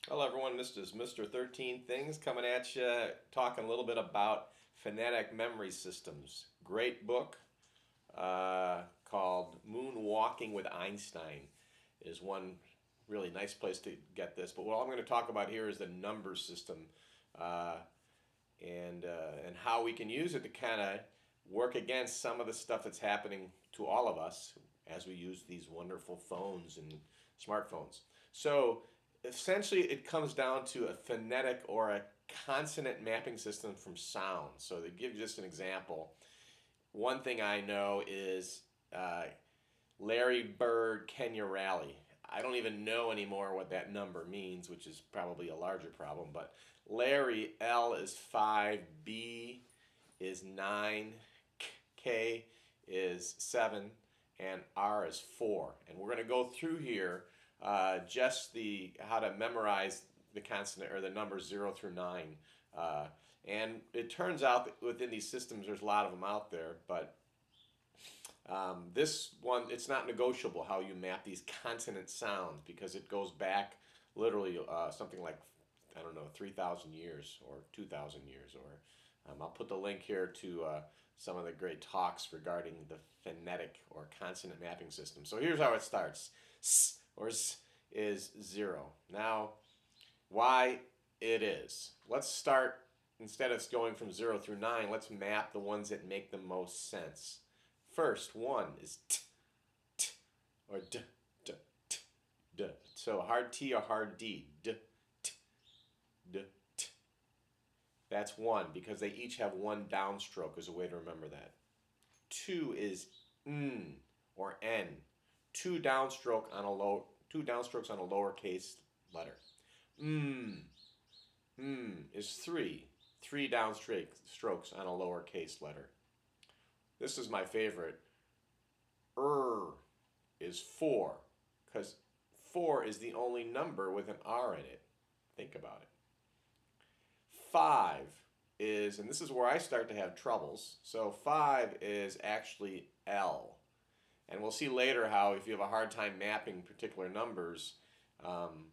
Hello, everyone. This is Mr. 13 Things coming at you, talking a little bit about phonetic memory systems. Great book called Moonwalking with Einstein is one really nice place to get this. But what I'm going to talk about here is the number system uh, and how we can use it to kind of work against some of the stuff that's happening to all of us as we use these wonderful phones and smartphones. So essentially, it comes down to a phonetic or a consonant mapping system from sound. So to give you just an example, one thing I know is uh, Larry Bird, Kenya Rally. I don't even know anymore what that number means, which is probably a larger problem. But Larry, L is 5, B is 9, K is 7, and R is 4. And we're going to go through here just the how to memorize the consonant or the numbers 0 through 9. Uh, and it turns out that within these systems, there's a lot of them out there, but this one, it's not negotiable how you map these consonant sounds because it goes back literally something like, I don't know, 3,000 years or 2,000 years. Or I'll put the link here to some of the great talks regarding the phonetic or consonant mapping system. So here's how it starts. S or S is 0. Now, why it is. Let's start, instead of going from 0 through 9, let's map the ones that make the most sense. First one is T, T, or D, D, T, D. So hard T or hard D. D, T, D, T. That's one because they each have one downstroke as a way to remember that. Two is N or N. Two downstrokes on a lowercase letter. Mm, is three. Three downstrokes on a lowercase letter. This is my favorite. Is four, because four is the only number with an R in it. Think about it. Five is, and this is where I start to have troubles. So five is actually L. And we'll see later how if you have a hard time mapping particular numbers, um,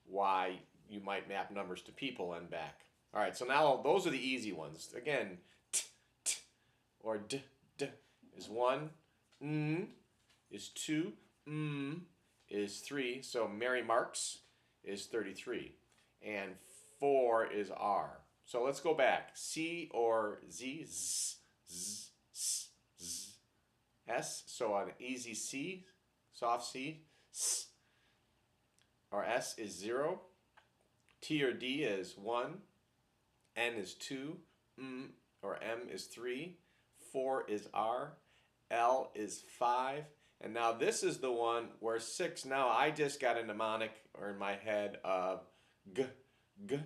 why you might map numbers to people and back. All right, so now those are the easy ones. Again, t, t, or d, d is one, n is two, is three. So Mary Marks is 33, and four is R. So let's go back. C or Z, Z, Z, Z, Z, S. So an easy C, soft C, S, or S is 0. T or D is 1. N is 2. M or M is 3. 4 is R. L is 5. And now this is the one where 6, now I just got a mnemonic or in my head of G, G,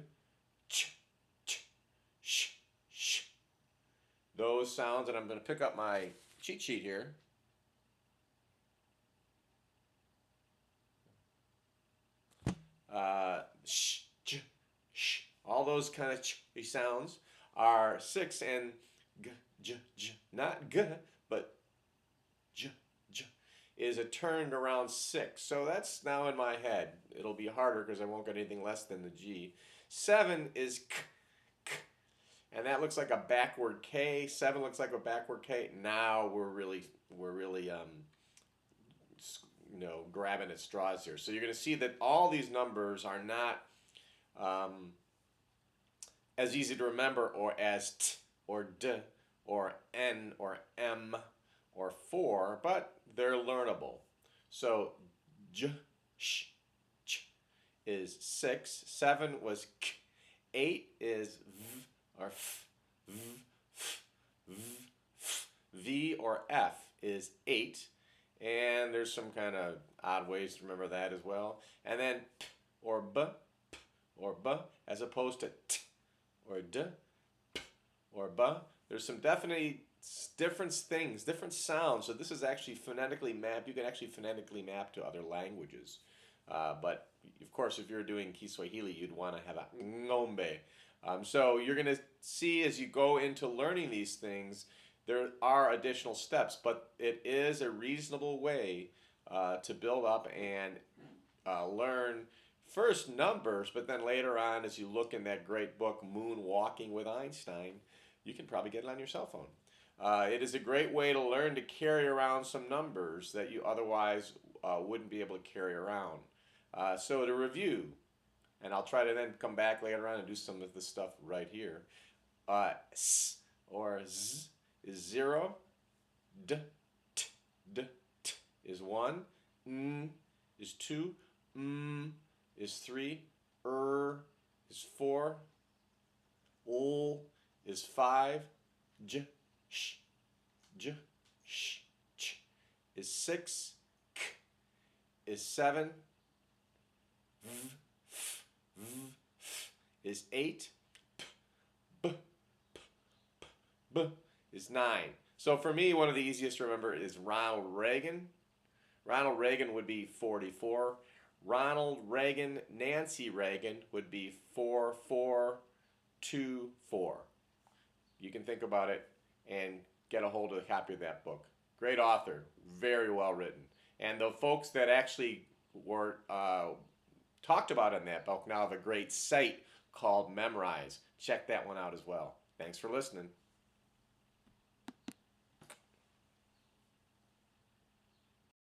Ch, Ch, Sh, Sh. Those sounds, and I'm going to pick up my cheat sheet here. Sh, j, sh. All those kind of ch sounds are 6, and g, j, j, not g, but j, j, is a turned around 6. So that's now in my head. It'll be harder because I won't get anything less than the G. 7 is k, k, and that looks like a backward K. 7 looks like a backward K. Now we're really grabbing at straws here. So you're going to see that all these numbers are not um, as easy to remember or as T or D or N or M or 4, but they're learnable. So J, Sh, Ch is 6. 7 was K. 8 is V or F, V, F, V, F. V or F is 8. And there's some kind of odd ways to remember that as well. And then P or B, P or B, as opposed to T or D, P or B. There's some definitely different things, different sounds. So this is actually phonetically mapped. You can actually phonetically map to other languages. But of course, if you're doing Kiswahili, you'd want to have a ng'ombe. So you're going to see as you go into learning these things, there are additional steps, but it is a reasonable way to build up and learn first numbers, but then later on, as you look in that great book, Moonwalking with Einstein, you can probably get it on your cell phone. It is a great way to learn to carry around some numbers that you otherwise wouldn't be able to carry around. So to review, and I'll try to then come back later on and do some of this stuff right here. S or Z is 0, D, T, D, T is 1, N is 2, M is 3, is 4, L is 5, J, Sh, J, Sh, Ch is 6, K is 7, V, F, V, F is 8, B, B is 9. So for me, one of the easiest to remember is Ronald Reagan. Ronald Reagan would be 44. Ronald Reagan, Nancy Reagan would be 4424. You can think about it and get a hold of a copy of that book. Great author, very well written. And the folks that actually were talked about in that book now have a great site called Memrise. Check that one out as well. Thanks for listening.